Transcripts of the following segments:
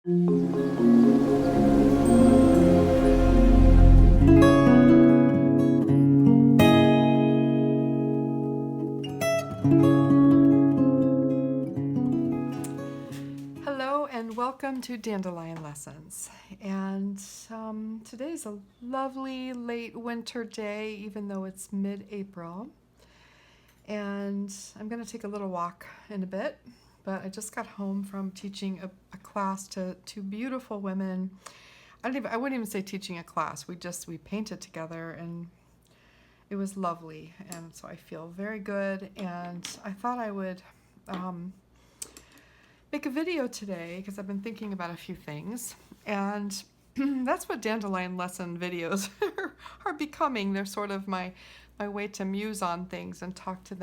Hello and welcome to Dandelion Lessons. And today's a lovely late winter day, even though it's mid-April. And I'm going to take a little walk in a bit, but I just got home from teaching a class to two beautiful women. I wouldn't even say teaching a class. We painted together and it was lovely. And so I feel very good. And I thought I would make a video today because I've been thinking about a few things, and that's what Dandelion Lesson videos are becoming. They're sort of my way to muse on things and talk to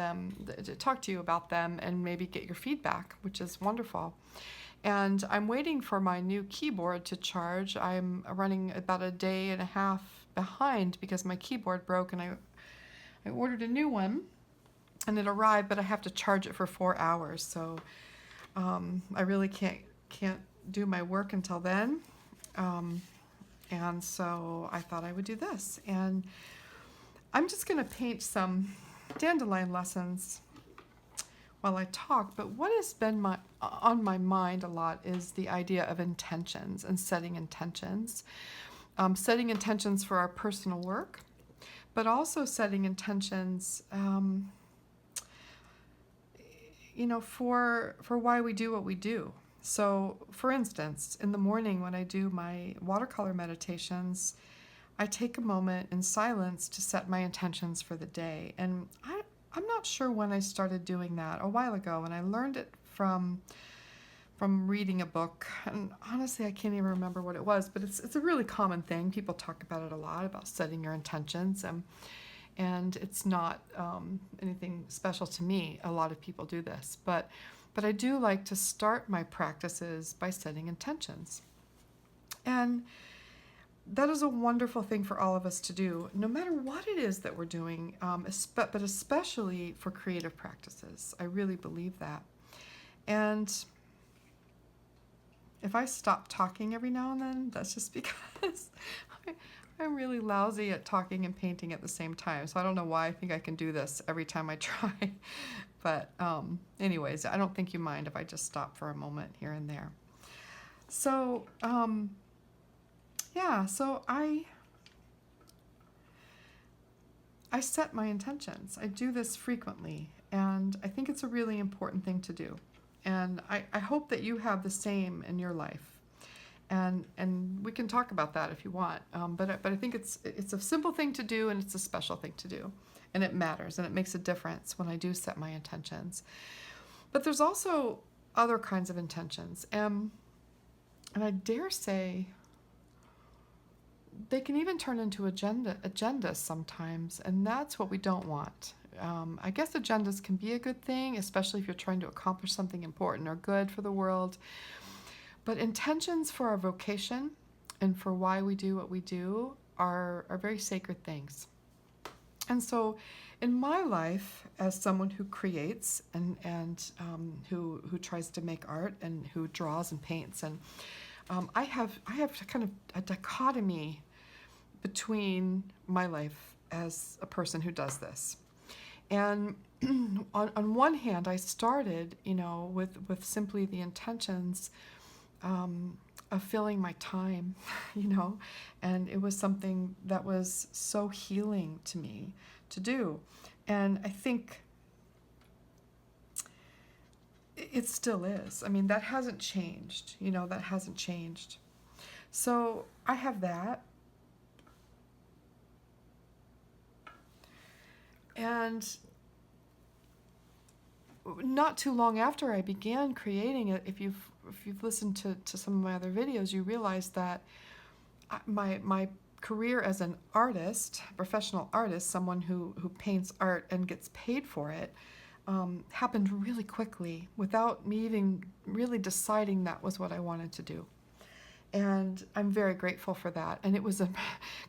you about them and maybe get your feedback, which is wonderful. And I'm waiting for my new keyboard to charge. I'm running about a day and a half behind because my keyboard broke, and I ordered a new one and it arrived, but I have to charge it for 4 hours. So I really can't do my work until then. And so I thought I would do this. And I'm just going to paint some dandelion lessons while I talk. But what has been on my mind a lot is the idea of intentions and setting intentions. Setting intentions for our personal work, but also setting intentions for why we do what we do. So, for instance, in the morning when I do my watercolor meditations, I take a moment in silence to set my intentions for the day. And I'm not sure when I started doing that, a while ago, and I learned it from reading a book. And honestly, I can't even remember what it was, but it's a really common thing. People talk about it a lot, about setting your intentions. And it's not anything special to me. A lot of people do this, but I do like to start my practices by setting intentions. And that is a wonderful thing for all of us to do, no matter what it is that we're doing, but especially for creative practices. I really believe that. And if I stop talking every now and then, that's just because I'm really lousy at talking and painting at the same time. So I don't know why I think I can do this every time I try. But anyways, I don't think you mind if I just stop for a moment here and there. So so I set my intentions. I do this frequently, and I think it's a really important thing to do. And I hope that you have the same in your life. And we can talk about that if you want. But I think it's a simple thing to do, and it's a special thing to do. And it matters, and it makes a difference when I do set my intentions. But there's also other kinds of intentions. And I dare say they can even turn into agendas sometimes, and that's what we don't want. I guess agendas can be a good thing, especially if you're trying to accomplish something important or good for the world. But intentions for our vocation and for why we do what we do are very sacred things. And so in my life, as someone who creates and who tries to make art and who draws and paints, and I have kind of a dichotomy between my life as a person who does this. And on one hand, I started, with simply the intentions of filling my time, and it was something that was so healing to me to do. And I think it still is. I mean, that hasn't changed, that hasn't changed. So I have that. And not too long after I began creating it, if you've listened to some of my other videos, you realize that my career as an artist, professional artist, someone who paints art and gets paid for it, happened really quickly without me even really deciding that was what I wanted to do. And I'm very grateful for that. And it was a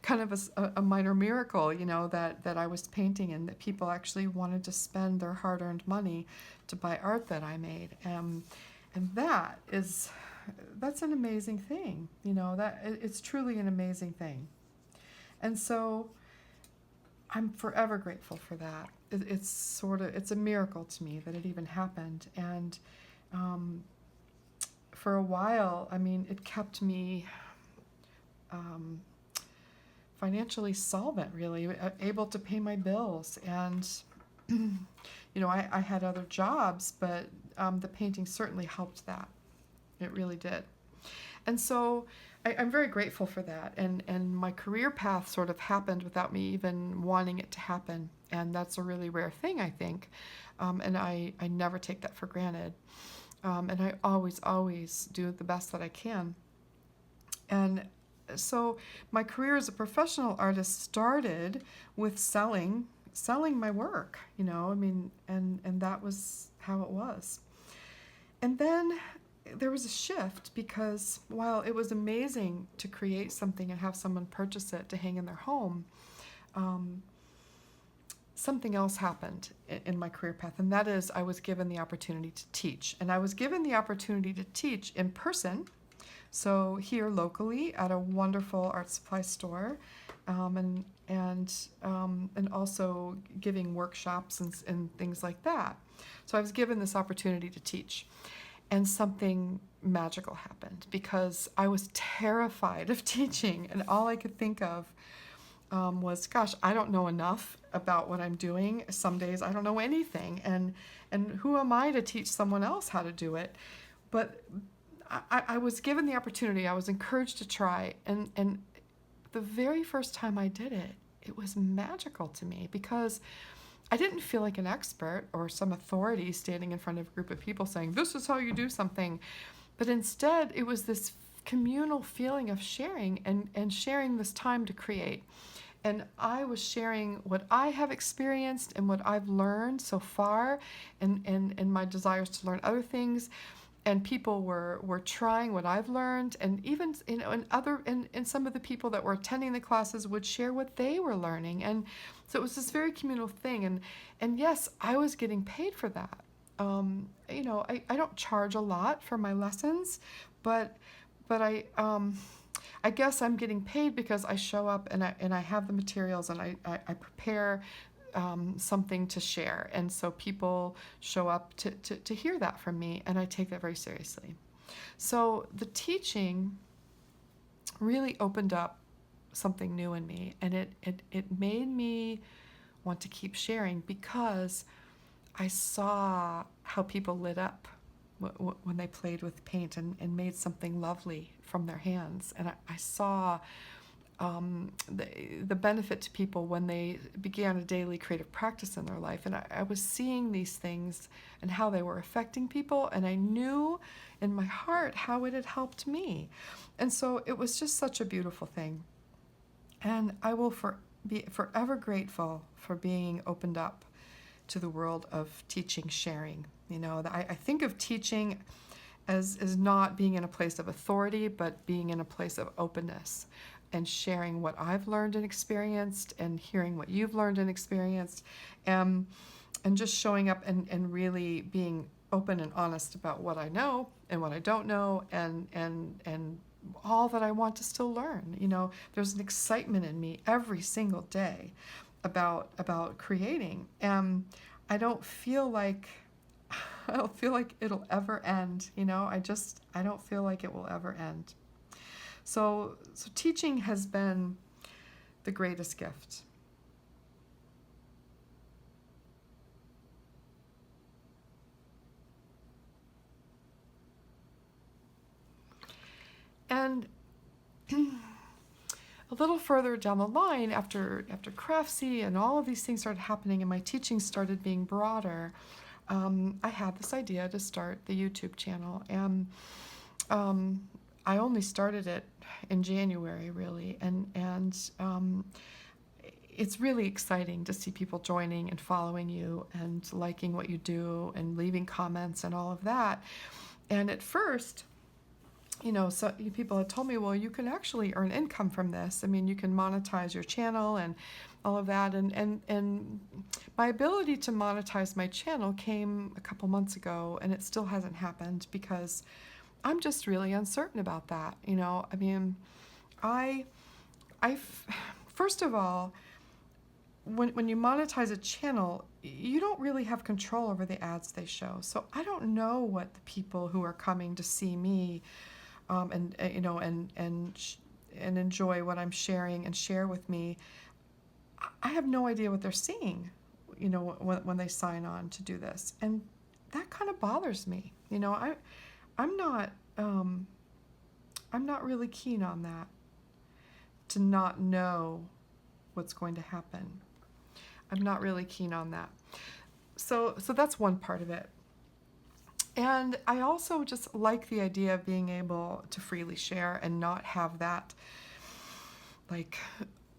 kind of a minor miracle, that I was painting and that people actually wanted to spend their hard-earned money to buy art that I made. And that is that's an amazing thing, that it's truly an amazing thing. And so I'm forever grateful for that. It's a miracle to me that it even happened. And for a while, it kept me financially solvent, really, able to pay my bills. And, I had other jobs, but the painting certainly helped that. It really did. And so I'm very grateful for that. And my career path sort of happened without me even wanting it to happen. And that's a really rare thing, I think. And I never take that for granted. And I always do the best that I can. And so my career as a professional artist started with selling my work, and that was how it was. And then there was a shift, because while it was amazing to create something and have someone purchase it to hang in their home, something else happened in my career path, and that is I was given the opportunity to teach. And I was given the opportunity to teach in person, so here locally at a wonderful art supply store, and also giving workshops and things like that. So I was given this opportunity to teach. And something magical happened, because I was terrified of teaching, and all I could think of was, gosh, I don't know enough about what I'm doing. Some days I don't know anything, and who am I to teach someone else how to do it? But I was given the opportunity. I was encouraged to try, and the very first time I did it, it was magical to me, because I didn't feel like an expert or some authority standing in front of a group of people saying, this is how you do something. But instead, it was this communal feeling of sharing and sharing this time to create. And I was sharing what I have experienced and what I've learned so far, and my desires to learn other things. And people were trying what I've learned, and even and some of the people that were attending the classes would share what they were learning, and so it was this very communal thing. And yes, I was getting paid for that. I don't charge a lot for my lessons, but I guess I'm getting paid because I show up and I have the materials, and I prepare something to share, and so people show up to hear that from me, and I take that very seriously. So the teaching really opened up something new in me, and it made me want to keep sharing, because I saw how people lit up when they played with paint and made something lovely from their hands, and I saw the benefit to people when they began a daily creative practice in their life. And I was seeing these things and how they were affecting people, and I knew in my heart how it had helped me. And so it was just such a beautiful thing. And I will be forever grateful for being opened up to the world of teaching, sharing. I think of teaching as not being in a place of authority, but being in a place of openness, and sharing what I've learned and experienced, and hearing what you've learned and experienced, and just showing up and really being open and honest about what I know and what I don't know, and all that I want to still learn. There's an excitement in me every single day about creating, and I don't feel like it'll ever end. I don't feel like it will ever end. So teaching has been the greatest gift. And a little further down the line, after Craftsy and all of these things started happening and my teaching started being broader, I had this idea to start the YouTube channel. And I only started it in January, really, and it's really exciting to see people joining and following you and liking what you do and leaving comments and all of that. And at first, so people had told me, well, you can actually earn income from this. You can monetize your channel and all of that. And my ability to monetize my channel came a couple months ago, and it still hasn't happened, because I'm just really uncertain about that. You know, I mean, I, first of all, when you monetize a channel, you don't really have control over the ads they show. So I don't know what the people who are coming to see me, you know, and enjoy what I'm sharing and share with me. I have no idea what they're seeing, you know, when they sign on to do this, and that kind of bothers me. You know, I'm not I'm not really keen on that, to not know what's going to happen. I'm not really keen on that. So that's one part of it. And I also just like the idea of being able to freely share and not have that like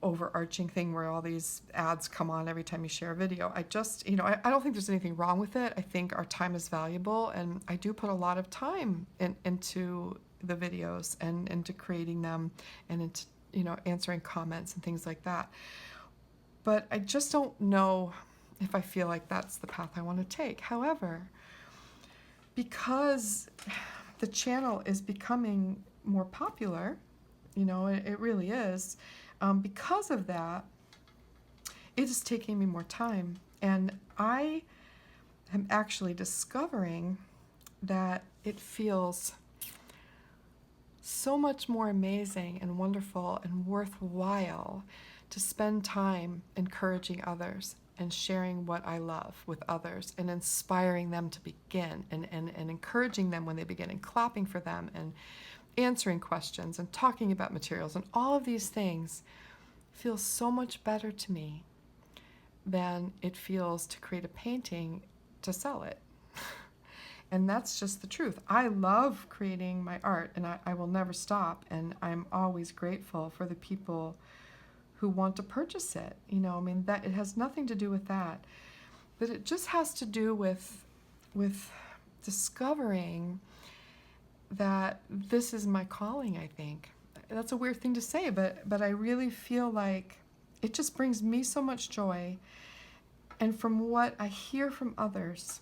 overarching thing where all these ads come on every time you share a video. I just, you know, I don't think there's anything wrong with it. I think our time is valuable, and I do put a lot of time into the videos and into creating them and into, you know, answering comments and things like that. But I just don't know if I feel like that's the path I want to take. However, because the channel is becoming more popular, you know, it really is, because of that, it is taking me more time. And I am actually discovering that it feels so much more amazing and wonderful and worthwhile to spend time encouraging others and sharing what I love with others and inspiring them to begin and encouraging them when they begin and clapping for them and answering questions and talking about materials, and all of these things feel so much better to me than it feels to create a painting to sell it. And that's just the truth. I love creating my art, and I will never stop, and I'm always grateful for the people who want to purchase it. You know, I mean, that it has nothing to do with that, but it just has to do with discovering that this is my calling. I think that's a weird thing to say, but I really feel like it just brings me so much joy. And from what I hear from others,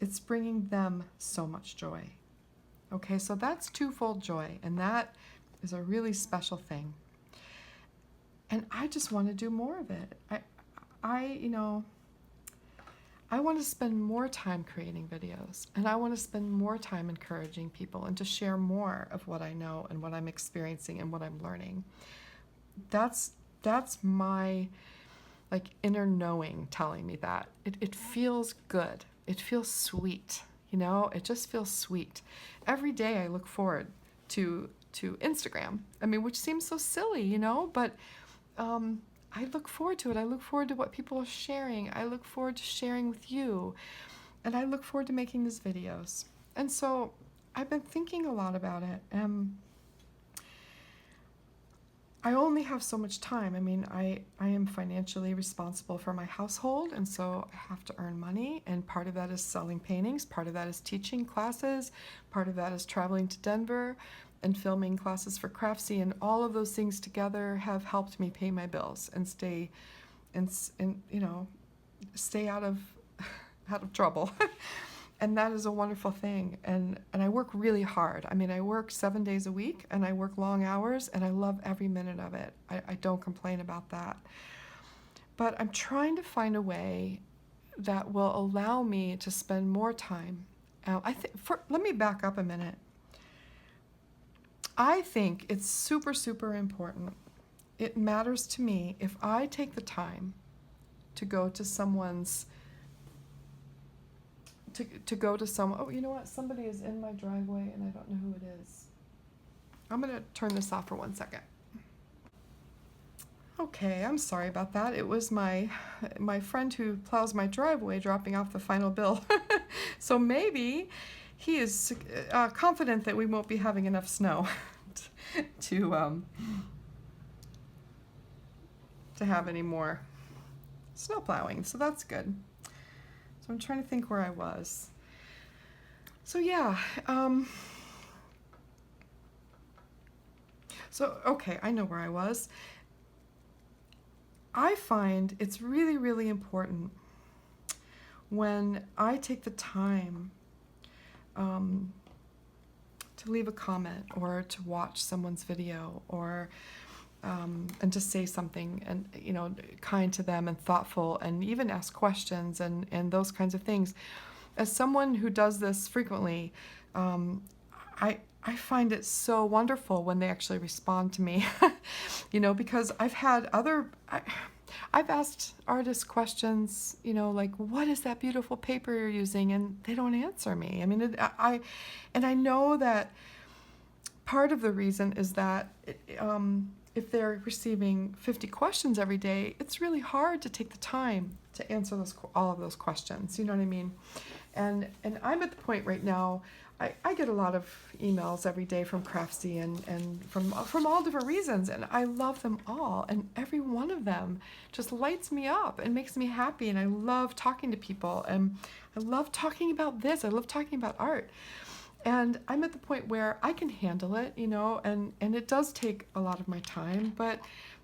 it's bringing them so much joy. Okay, so that's twofold joy, and that is a really special thing. And I just want to do more of it. You know, I want to spend more time creating videos, and I want to spend more time encouraging people and to share more of what I know and what I'm experiencing and what I'm learning. That's my like inner knowing telling me that. It feels good. It feels sweet. You know, it just feels sweet. Every day I look forward to Instagram. I mean, which seems so silly, you know, but I look forward to it. I look forward to what people are sharing. I look forward to sharing with you. And I look forward to making these videos. And so I've been thinking a lot about it. I only have so much time. I mean, I am financially responsible for my household, and so I have to earn money, and part of that is selling paintings, part of that is teaching classes, part of that is traveling to Denver and filming classes for Craftsy, and all of those things together have helped me pay my bills and stay you know, stay out of trouble. And that is a wonderful thing. And I work really hard. I mean, I work 7 days a week, and I work long hours, and I love every minute of it. I don't complain about that. But I'm trying to find a way that will allow me to spend more time. Let me back up a minute. I think it's super, super important. It matters to me if I take the time to go to someone's oh, you know what? Somebody is in my driveway and I don't know who it is. I'm going to turn this off for 1 second. Okay, I'm sorry about that. It was my friend who plows my driveway dropping off the final bill. So maybe he is confident that we won't be having enough snow to have any more snow plowing. So that's good. So I'm trying to think where I was. So yeah, okay, I know where I was. I find it's really, really important when I take the time to leave a comment or to watch someone's video or and to say something and kind to them and thoughtful and even ask questions and those kinds of things. As someone who does this frequently, I find it so wonderful when they actually respond to me, because I've asked artists questions, like, what is that beautiful paper you're using? And they don't answer me. I mean, I know that part of the reason is that if they're receiving 50 questions every day, it's really hard to take the time to answer all of those questions. You know what I mean? And I'm at the point right now, I get a lot of emails every day from Craftsy and from all different reasons, and I love them all, and every one of them just lights me up and makes me happy, and I love talking to people, and I love talking about this, I love talking about art. And I'm at the point where I can handle it, and it does take a lot of my time, but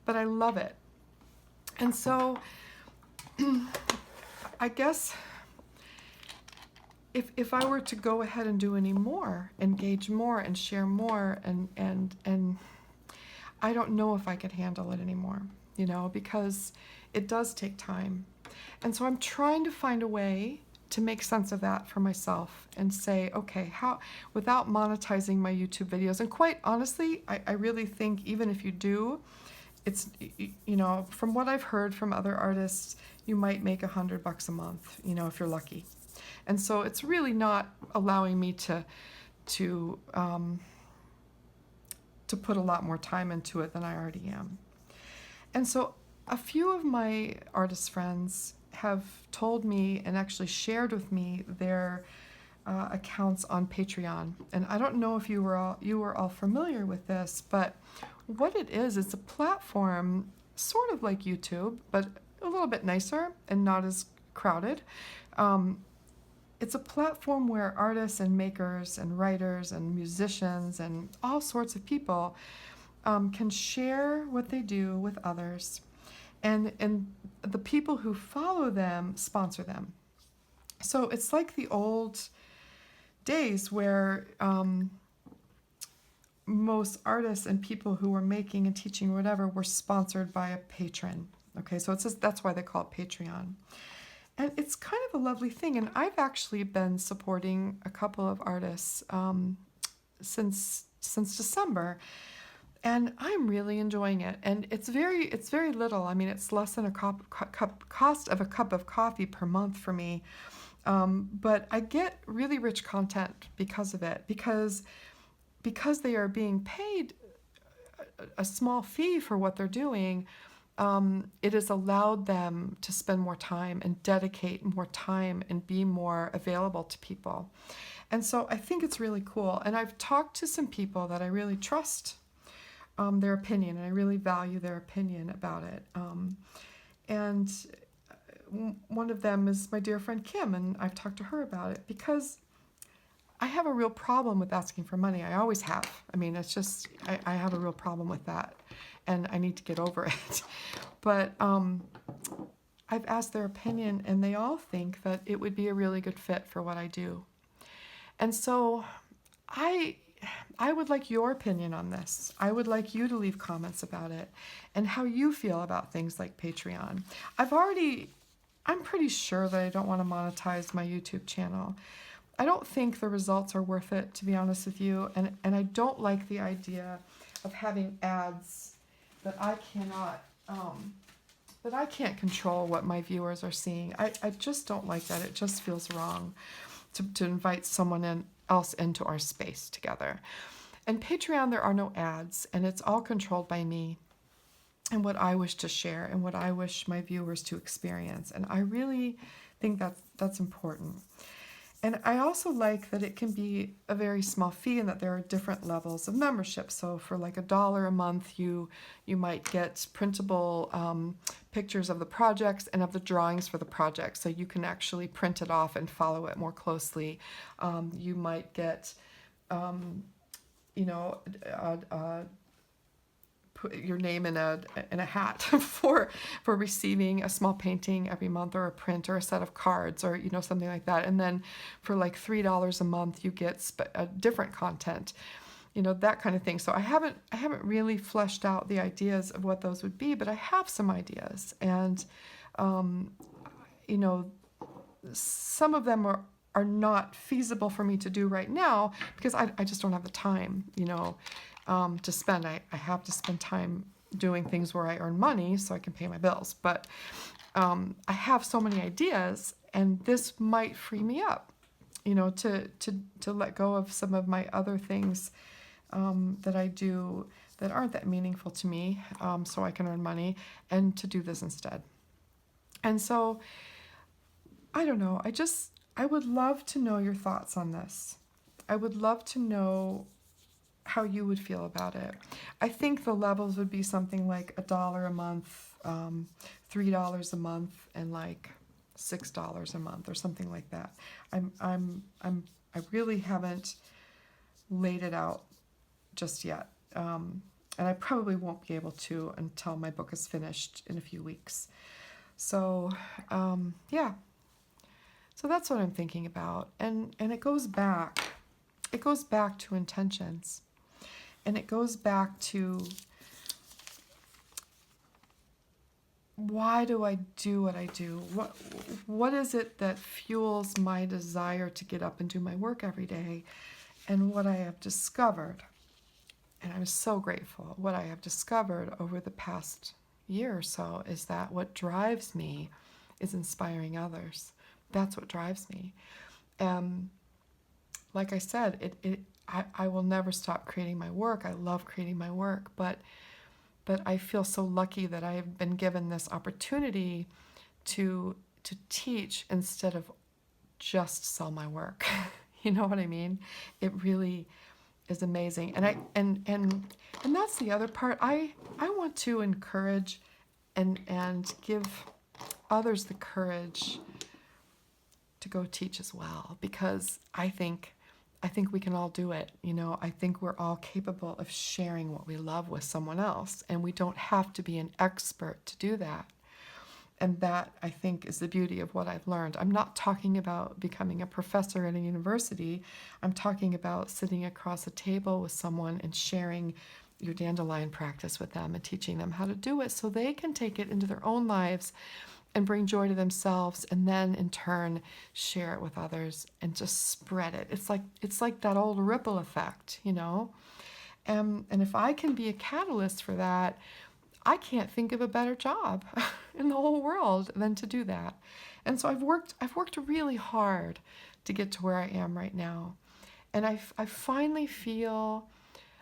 I love it. And so I guess if I were to go ahead and do any more, engage more and share more, and I don't know if I could handle it anymore, because it does take time. And so I'm trying to find a way to make sense of that for myself and say, okay, how, without monetizing my YouTube videos, and quite honestly, I really think even if you do, it's, from what I've heard from other artists, you might make $100 a month, if you're lucky. And so it's really not allowing me to put a lot more time into it than I already am. And so a few of my artist friends have told me and actually shared with me their accounts on Patreon. And I don't know if you were all familiar with this, but what it is, it's a platform sort of like YouTube, but a little bit nicer and not as crowded. It's a platform where artists and makers and writers and musicians and all sorts of people can share what they do with others. And the people who follow them sponsor them. So it's like the old days where most artists and people who were making and teaching whatever were sponsored by a patron. Okay, so that's why they call it Patreon. And it's kind of a lovely thing. And I've actually been supporting a couple of artists since December. And I'm really enjoying it. And it's very little. I mean, it's less than a cost of a cup of coffee per month for me. But I get really rich content because of it. Because they are being paid a small fee for what they're doing, it has allowed them to spend more time and dedicate more time and be more available to people. And so I think it's really cool. And I've talked to some people that I really trust their opinion, and I really value their opinion about it. And one of them is my dear friend Kim, and I've talked to her about it because I have a real problem with asking for money. I always have. I mean, it's just, I have a real problem with that, and I need to get over it. But I've asked their opinion, and they all think that it would be a really good fit for what I do. And so I would like your opinion on this. I would like you to leave comments about it and how you feel about things like Patreon. I'm pretty sure that I don't want to monetize my YouTube channel. I don't think the results are worth it, to be honest with you, and I don't like the idea of having ads that I can't control what my viewers are seeing. I just don't like that. It just feels wrong to invite someone else into our space together. And Patreon, there are no ads, and it's all controlled by me and what I wish to share and what I wish my viewers to experience. And I really think that's important. And I also like that it can be a very small fee and that there are different levels of membership. So for like $1 a month, you might get printable pictures of the projects and of the drawings for the project. So you can actually print it off and follow it more closely. You might get, put your name in a hat for receiving a small painting every month, or a print, or a set of cards, or something like that. And then for like $3 a month, you get a different content, that kind of thing. So I haven't really fleshed out the ideas of what those would be, but I have some ideas, and you know, some of them are not feasible for me to do right now because I just don't have the time, to spend. I have to spend time doing things where I earn money so I can pay my bills. But I have so many ideas, and this might free me up, to let go of some of my other things that I do that aren't that meaningful to me, so I can earn money, and to do this instead. And so, I don't know, I would love to know your thoughts on this. I would love to know how you would feel about it. I think the levels would be something like $1 a month, $3 a month, and like $6 a month, or something like that. I really haven't laid it out just yet, and I probably won't be able to until my book is finished in a few weeks. So yeah. So that's what I'm thinking about, and it goes back to intentions, and it goes back to, why do I do what I do? What is it that fuels my desire to get up and do my work every day? And what I have discovered, and I'm so grateful, what I have discovered over the past year or so is that what drives me is inspiring others. That's what drives me. Like I said, I will never stop creating my work. I love creating my work, but I feel so lucky that I have been given this opportunity to teach instead of just sell my work. You know what I mean? It really is amazing. And that's the other part. I want to encourage and give others the courage to go teach as well, because I think we can all do it. I think we're all capable of sharing what we love with someone else, and we don't have to be an expert to do that. And that, I think, is the beauty of what I've learned. I'm not talking about becoming a professor at a university. I'm talking about sitting across a table with someone and sharing your dandelion practice with them and teaching them how to do it so they can take it into their own lives and bring joy to themselves, and then in turn share it with others and just spread it. It's like that old ripple effect, And if I can be a catalyst for that, I can't think of a better job in the whole world than to do that. And so I've worked really hard to get to where I am right now. And I finally feel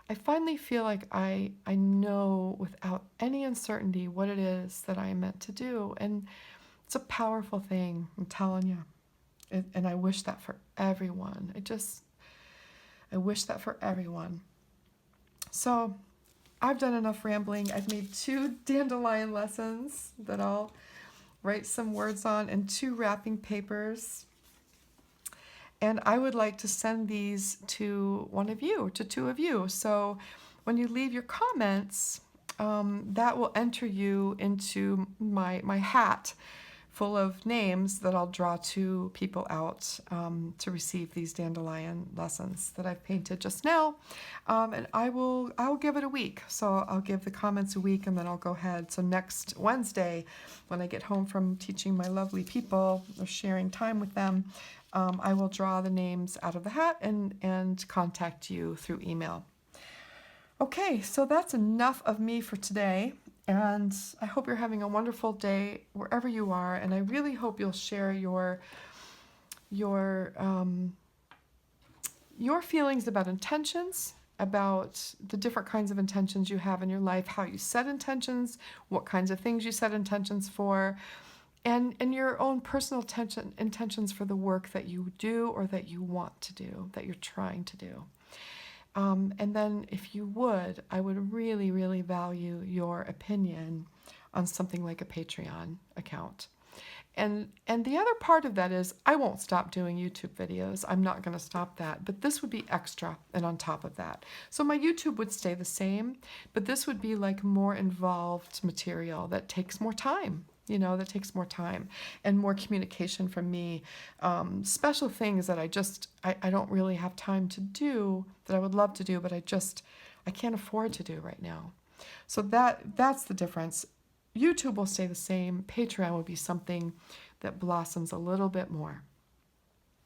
like I know without any uncertainty what it is that I am meant to do. And it's a powerful thing, I'm telling you. And I wish that for everyone. I wish that for everyone. So I've done enough rambling. I've made 2 dandelion lessons that I'll write some words on, and 2 wrapping papers. And I would like to send these to to 2 of you. So when you leave your comments, that will enter you into my hat full of names that I'll draw 2 people out to receive these dandelion lessons that I've painted just now. And I'll give it a week. So I'll give the comments a week, and then I'll go ahead. So next Wednesday, when I get home from teaching my lovely people or sharing time with them, I will draw the names out of the hat and contact you through email. Okay, so that's enough of me for today. And I hope you're having a wonderful day wherever you are. And I really hope you'll share your feelings about intentions, about the different kinds of intentions you have in your life, how you set intentions, what kinds of things you set intentions for, and your own personal intentions for the work that you do or that you want to do, that you're trying to do. And then if you would, I would really, really value your opinion on something like a Patreon account. And the other part of that is I won't stop doing YouTube videos. I'm not going to stop that. But this would be extra and on top of that. So my YouTube would stay the same, but this would be like more involved material that takes more time. That takes more time and more communication from me. Special things that I don't really have time to do that I would love to do, but I can't afford to do right now. So that's the difference. YouTube will stay the same. Patreon will be something that blossoms a little bit more.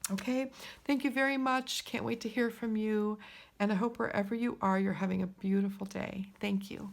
Okay, thank you very much. Can't wait to hear from you. And I hope wherever you are, you're having a beautiful day. Thank you.